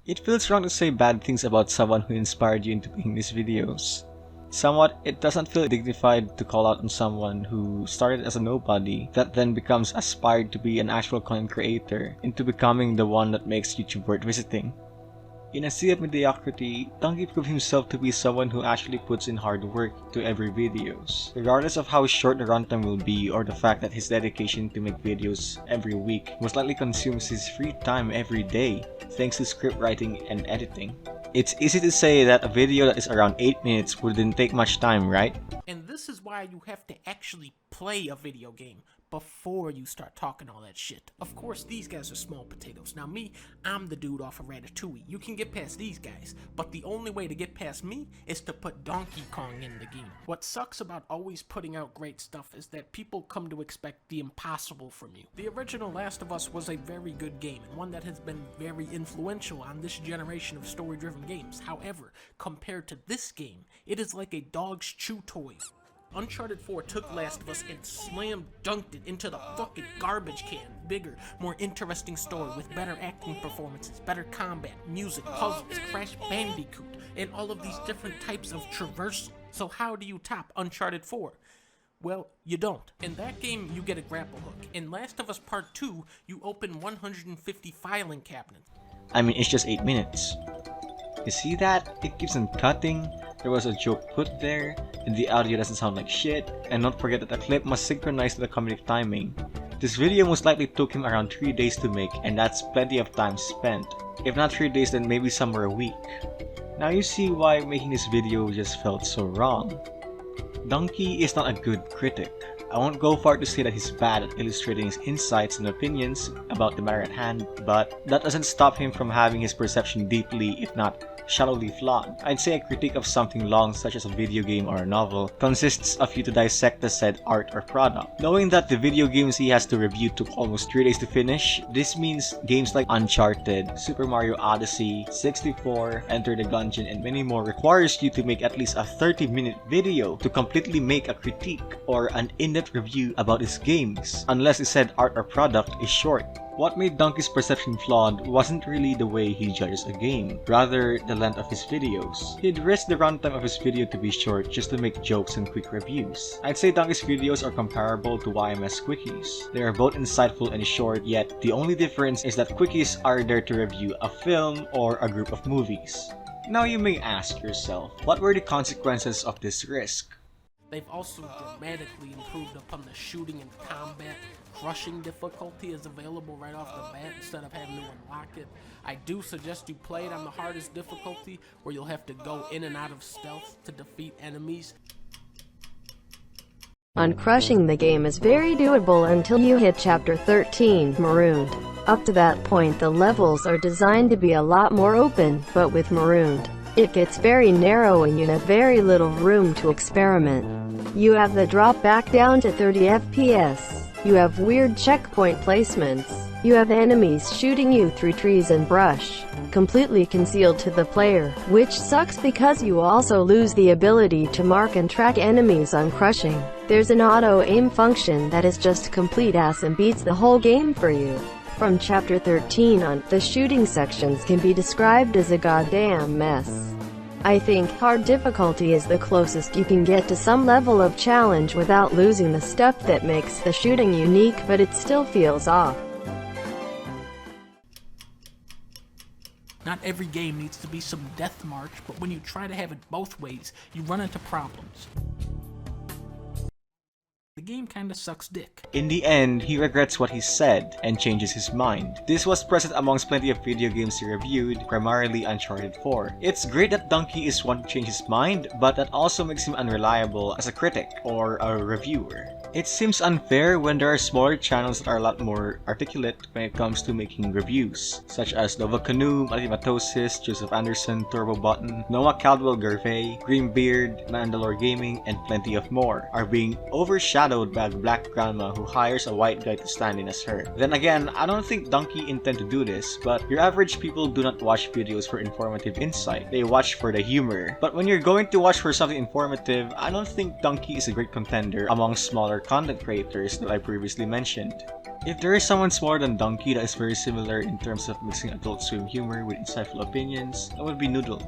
It feels wrong to say bad things about someone who inspired you into making these videos. Somewhat, it doesn't feel dignified to call out on someone who started as a nobody that then becomes aspired to be an actual content creator into becoming the one that makes YouTube worth visiting. In a sea of mediocrity, Dunkey proved himself to be someone who actually puts in hard work to every videos. Regardless of how short the runtime will be or the fact that his dedication to make videos every week most likely consumes his free time every day thanks to script writing and editing. It's easy to say that a video that is around 8 minutes wouldn't take much time, right? And this is why you have to actually play a video game before you start talking all that shit. Of course, these guys are small potatoes. Now me, I'm the dude off of Ratatouille. You can get past these guys, but the only way to get past me is to put Donkey Kong in the game. What sucks about always putting out great stuff is that people come to expect the impossible from you. The original Last of Us was a very good game, and one that has been very influential on this generation of story-driven games. However, compared to this game, it is like a dog's chew toy. Uncharted 4 took Last of Us and slam dunked it into the fucking garbage can. Bigger, more interesting story with better acting performances, better combat, music, puzzles, Crash Bandicoot, and all of these different types of traversal. So how do you top Uncharted 4? Well, you don't. In that game, you get a grapple hook. In Last of Us Part 2, you open 150 filing cabinets. I mean, it's just 8 minutes. You see that? It keeps on cutting. There was a joke put there, and the audio doesn't sound like shit, and don't forget that the clip must synchronize to the comedic timing. This video most likely took him around 3 days to make, and that's plenty of time spent. If not 3 days, then maybe somewhere a week. Now you see why making this video just felt so wrong. Dunkey is not a good critic. I won't go far to say that he's bad at illustrating his insights and opinions about the matter at hand, but that doesn't stop him from having his perception deeply, if not shallowly flawed. I'd say a critique of something long such as a video game or a novel consists of you to dissect the said art or product. Knowing that the video games he has to review took almost 3 days to finish, this means games like Uncharted, Super Mario Odyssey, 64, Enter the Gungeon, and many more requires you to make at least a 30-minute video to completely make a critique or an in-depth review about his games, unless the said art or product is short. What made Dunkey's perception flawed wasn't really the way he judges a game, rather the length of his videos. He'd risk the runtime of his video to be short just to make jokes and quick reviews. I'd say Dunkey's videos are comparable to YMS Quickies. They are both insightful and short, yet the only difference is that Quickies are there to review a film or a group of movies. Now you may ask yourself, what were the consequences of this risk? They've also dramatically improved upon the shooting and combat. Crushing difficulty is available right off the bat instead of having to unlock it. I do suggest you play it on the hardest difficulty, where you'll have to go in and out of stealth to defeat enemies. On crushing the game is very doable until you hit chapter 13, Marooned. Up to that point the levels are designed to be a lot more open, but with Marooned, it gets very narrow and you have very little room to experiment. You have the drop back down to 30 FPS. You have weird checkpoint placements. You have enemies shooting you through trees and brush, completely concealed to the player, which sucks because you also lose the ability to mark and track enemies on crushing. There's an auto-aim function that is just complete ass and beats the whole game for you. From chapter 13 on, the shooting sections can be described as a goddamn mess. I think hard difficulty is the closest you can get to some level of challenge without losing the stuff that makes the shooting unique, but it still feels off. Not every game needs to be some death march, but when you try to have it both ways, you run into problems. The game kinda sucks dick. In the end, he regrets what he said and changes his mind. This was present amongst plenty of video games he reviewed, primarily Uncharted 4. It's great that Dunkey is one to change his mind, but that also makes him unreliable as a critic or a reviewer. It seems unfair when there are smaller channels that are a lot more articulate when it comes to making reviews, such as Nova Canoe, Malimatosis, Joseph Anderson, Turbo Button, Noah Caldwell Gervais, Greenbeard, Mandalore Gaming, and plenty of more, are being overshadowed by a black grandma who hires a white guy to stand in as her. Then again, I don't think Dunkey intend to do this, but your average people do not watch videos for informative insight. They watch for the humor. But when you're going to watch for something informative, I don't think Dunkey is a great contender among smaller content creators that I previously mentioned. If there is someone smarter than Dunkey that is very similar in terms of mixing Adult Swim humor with insightful opinions, that would be Noodle.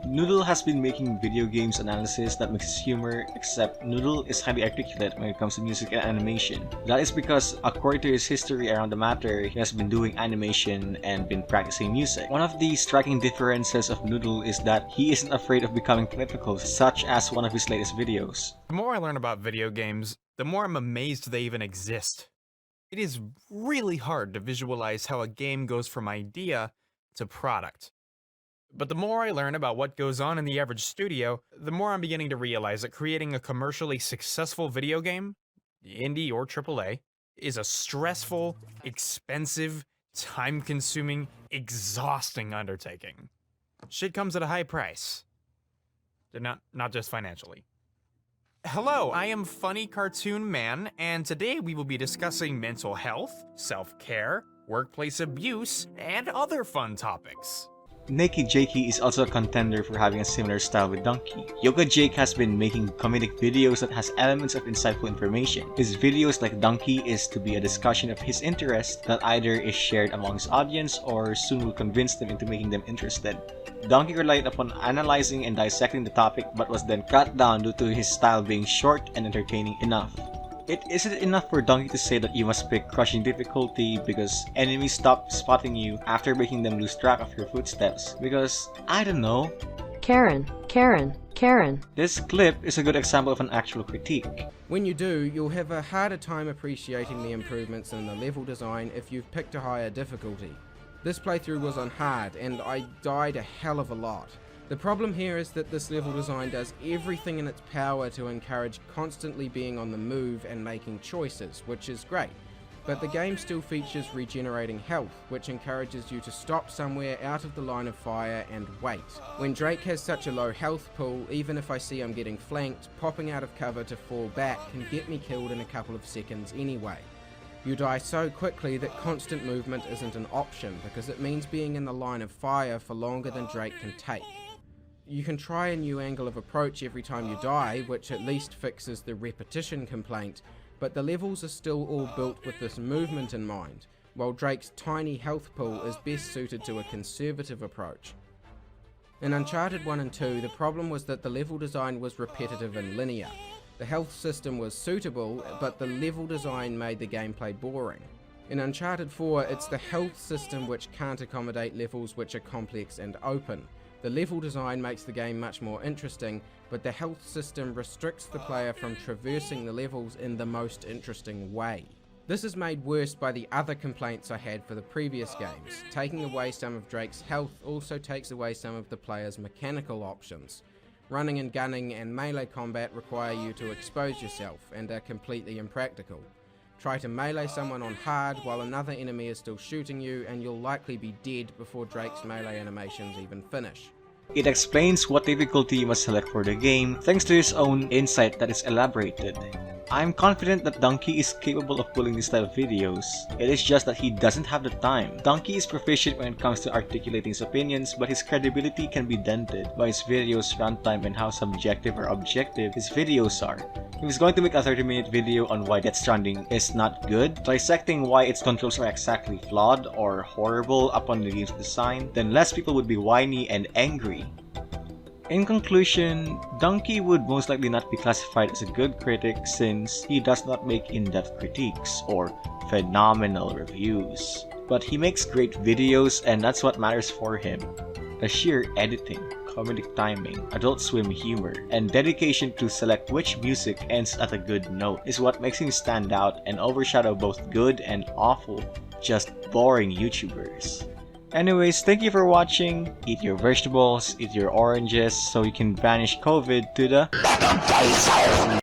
Noodle has been making video games analysis that mixes humor, except Noodle is highly articulate when it comes to music and animation. That is because, according to his history around the matter, he has been doing animation and been practicing music. One of the striking differences of Noodle is that he isn't afraid of becoming political, such as one of his latest videos. The more I learn about video games, the more I'm amazed they even exist. It is really hard to visualize how a game goes from idea to product. But the more I learn about what goes on in the average studio, the more I'm beginning to realize that creating a commercially successful video game, indie or AAA, is a stressful, expensive, time-consuming, exhausting undertaking. Shit comes at a high price. Not just financially. Hello, I am Funny Cartoon Man, and today we will be discussing mental health, self-care, workplace abuse, and other fun topics. Naked Jakey is also a contender for having a similar style with Dunkey. Yoga Jake has been making comedic videos that has elements of insightful information. His videos like Dunkey is to be a discussion of his interest that either is shared among his audience or soon will convince them into making them interested. Dunkey relied upon analyzing and dissecting the topic but was then cut down due to his style being short and entertaining enough. It isn't enough for Dunkey to say that you must pick crushing difficulty because enemies stop spotting you after making them lose track of your footsteps. Because, I don't know. Karen. This clip is a good example of an actual critique. When you do, you'll have a harder time appreciating the improvements in the level design if you've picked a higher difficulty. This playthrough was on hard and I died a hell of a lot. The problem here is that this level design does everything in its power to encourage constantly being on the move and making choices, which is great. But the game still features regenerating health, which encourages you to stop somewhere out of the line of fire and wait. When Drake has such a low health pool, even if I see I'm getting flanked, popping out of cover to fall back can get me killed in a couple of seconds anyway. You die so quickly that constant movement isn't an option because it means being in the line of fire for longer than Drake can take. You can try a new angle of approach every time you die, which at least fixes the repetition complaint, but the levels are still all built with this movement in mind, while Drake's tiny health pool is best suited to a conservative approach. In Uncharted 1 and 2, the problem was that the level design was repetitive and linear. The health system was suitable, but the level design made the gameplay boring. In Uncharted 4, it's the health system which can't accommodate levels which are complex and open. The level design makes the game much more interesting, but the health system restricts the player from traversing the levels in the most interesting way. This is made worse by the other complaints I had for the previous games. Taking away some of Drake's health also takes away some of the player's mechanical options. Running and gunning and melee combat require you to expose yourself and are completely impractical. Try to melee someone on hard while another enemy is still shooting you and you'll likely be dead before Drake's melee animations even finish. It explains what difficulty you must select for the game thanks to his own insight that is elaborated. I'm confident that Dunkey is capable of pulling this type of videos. It is just that he doesn't have the time. Dunkey is proficient when it comes to articulating his opinions, but his credibility can be dented by his videos' runtime and how subjective or objective his videos are. If he's going to make a 30-minute video on why Death Stranding is not good, dissecting why its controls are exactly flawed or horrible upon the game's design, then less people would be whiny and angry. In conclusion, Dunkey would most likely not be classified as a good critic since he does not make in-depth critiques or phenomenal reviews. But he makes great videos and that's what matters for him. The sheer editing, comedic timing, Adult Swim humor, and dedication to select which music ends at a good note is what makes him stand out and overshadow both good and awful, just boring YouTubers. Anyways, thank you for watching. Eat your vegetables, eat your oranges so you can banish COVID to the